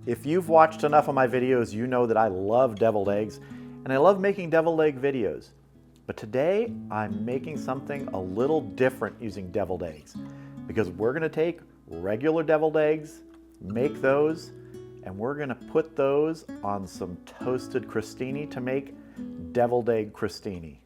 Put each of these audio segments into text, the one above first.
If you've watched enough of my videos, you know that I love deviled eggs, and I love making deviled egg videos. But today, I'm making something a little different using deviled eggs, because we're gonna take regular deviled eggs, make those, and we're gonna put those on some toasted crostini to make deviled egg crostini.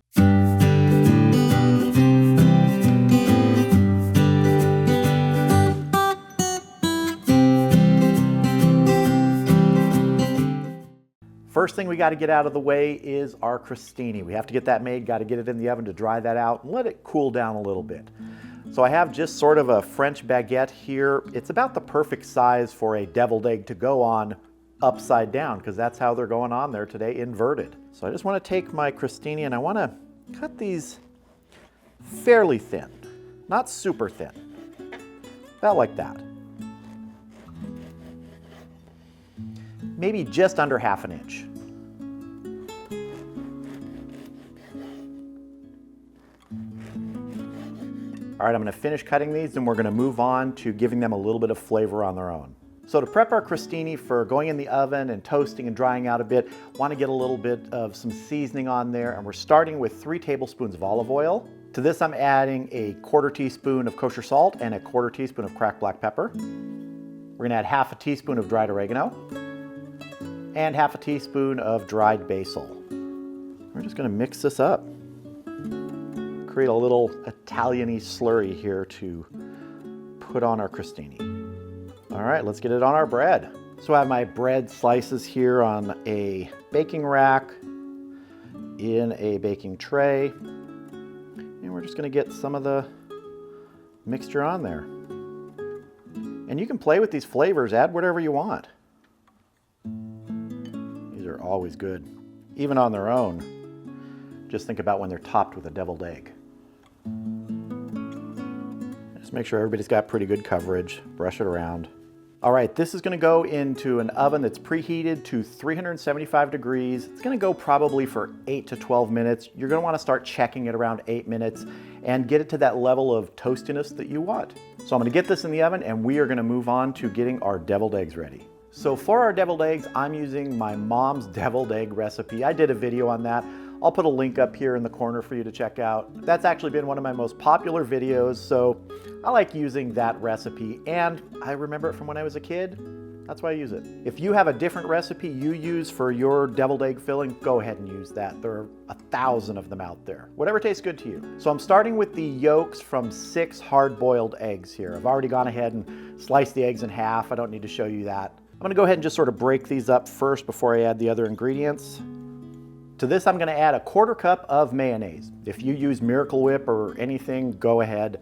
First thing we got to get out of the way is our crostini. We have to get that made, got to get it in the oven to dry that out and let it cool down a little bit. So I have just sort of a French baguette here. It's about the perfect size for a deviled egg to go on upside down, because that's how they're going on there today, inverted. So I just want to take my crostini and I want to cut these fairly thin, not super thin, about like that. Maybe just under ½ inch. All right, I'm going to finish cutting these and we're going to move on to giving them a little bit of flavor on their own. So to prep our crostini for going in the oven and toasting and drying out a bit, want to get a little bit of some seasoning on there, and we're starting with 3 tablespoons of olive oil. To this I'm adding a 1/4 teaspoon of kosher salt and a 1/4 teaspoon of cracked black pepper. We're going to add ½ teaspoon of dried oregano and ½ teaspoon of dried basil. We're just going to mix this up. Create a little Italian-y slurry here to put on our crostini. All right, let's get it on our bread. So I have my bread slices here on a baking rack in a baking tray. And we're just going to get some of the mixture on there. And you can play with these flavors, add whatever you want. These are always good, even on their own. Just think about when they're topped with a deviled egg. Just make sure everybody's got pretty good coverage, brush it around. All right, this is gonna go into an oven that's preheated to 375 degrees. It's gonna go probably for 8 to 12 minutes. You're gonna wanna start checking it around 8 minutes and get it to that level of toastiness that you want. So I'm gonna get this in the oven and we are gonna move on to getting our deviled eggs ready. So for our deviled eggs, I'm using my mom's deviled egg recipe. I did a video on that. I'll put a link up here in the corner for you to check out. That's actually been one of my most popular videos, so I like using that recipe, and I remember it from when I was a kid. That's why I use it. If you have a different recipe you use for your deviled egg filling, go ahead and use that. There are 1,000 of them out there. Whatever tastes good to you. So I'm starting with the yolks from 6 hard-boiled eggs here. I've already gone ahead and sliced the eggs in half. I don't need to show you that. I'm gonna go ahead and just sort of break these up first before I add the other ingredients. To this, I'm gonna add a 1/4 cup of mayonnaise. If you use Miracle Whip or anything, go ahead.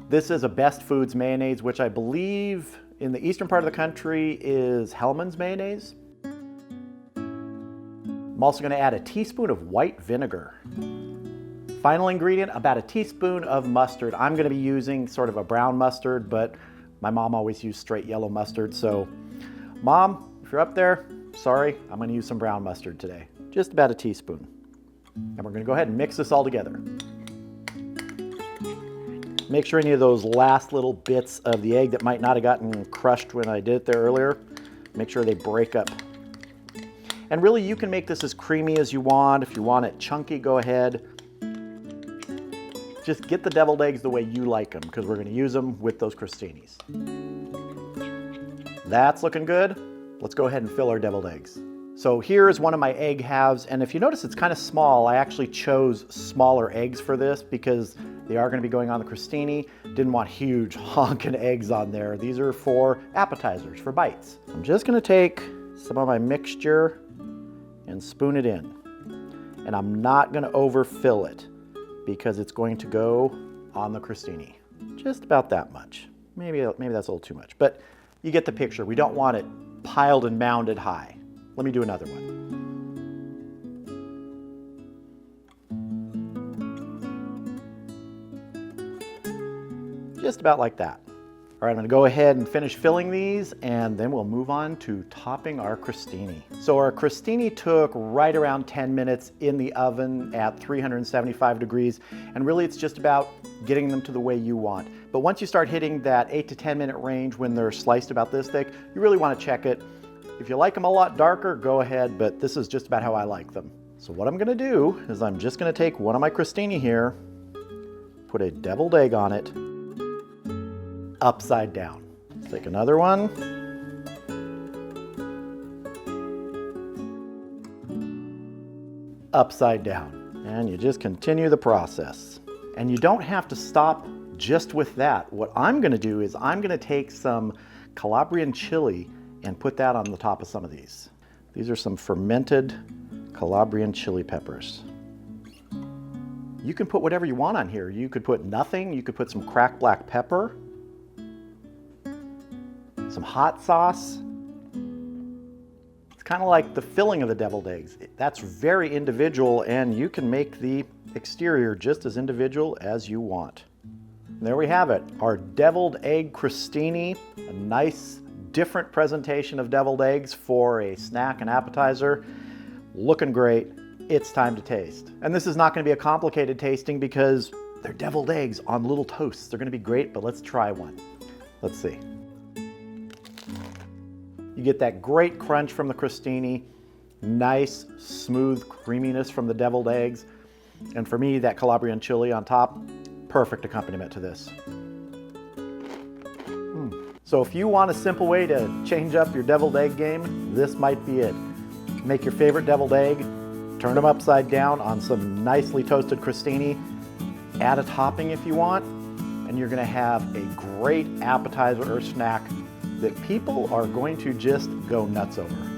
This is a Best Foods mayonnaise, which I believe in the eastern part of the country is Hellmann's mayonnaise. I'm also gonna add a teaspoon of white vinegar. Final ingredient, about a teaspoon of mustard. I'm gonna be using sort of a brown mustard, but my mom always used straight yellow mustard, so Mom, if you're up there, sorry, I'm gonna use some brown mustard today. Just about a teaspoon. And we're gonna go ahead and mix this all together. Make sure any of those last little bits of the egg that might not have gotten crushed when I did it there earlier, make sure they break up. And really, you can make this as creamy as you want. If you want it chunky, go ahead. Just get the deviled eggs the way you like them, because we're gonna use them with those crostinis. That's looking good. Let's go ahead and fill our deviled eggs. So here is one of my egg halves, and if you notice it's kind of small, I actually chose smaller eggs for this because they are going to be going on the crostini. Didn't want huge honking eggs on there. These are for appetizers, for bites. I'm just going to take some of my mixture and spoon it in. And I'm not going to overfill it because it's going to go on the crostini. Just about that much. Maybe that's a little too much, but you get the picture. We don't want it piled and mounded high. Let me do another one. Just about like that. All right, I'm gonna go ahead and finish filling these and then we'll move on to topping our crostini. So our crostini took right around 10 minutes in the oven at 375 degrees. And really it's just about getting them to the way you want. But once you start hitting that 8 to 10 minute range when they're sliced about this thick, you really wanna check it. If you like them a lot darker, go ahead, but this is just about how I like them. So what I'm gonna do is I'm just gonna take one of my crostini here, put a deviled egg on it, upside down. Let's take another one. Upside down. And you just continue the process. And you don't have to stop just with that. What I'm gonna do is I'm gonna take some Calabrian chili and put that on the top of some of these. These are some fermented Calabrian chili peppers. You can put whatever you want on here. You could put nothing, you could put some cracked black pepper, some hot sauce. It's kind of like the filling of the deviled eggs. That's very individual, and you can make the exterior just as individual as you want. And there we have it, our deviled egg crostini, a nice different presentation of deviled eggs for a snack and appetizer. Looking great. It's time to taste. And this is not going to be a complicated tasting because they're deviled eggs on little toasts. They're going to be great, but let's try one. Let's see. You get that great crunch from the crostini, nice smooth creaminess from the deviled eggs, and for me, that Calabrian chili on top, perfect accompaniment to this. So if you want a simple way to change up your deviled egg game, this might be it. Make your favorite deviled egg, turn them upside down on some nicely toasted crostini, add a topping if you want, and you're gonna have a great appetizer or snack that people are going to just go nuts over.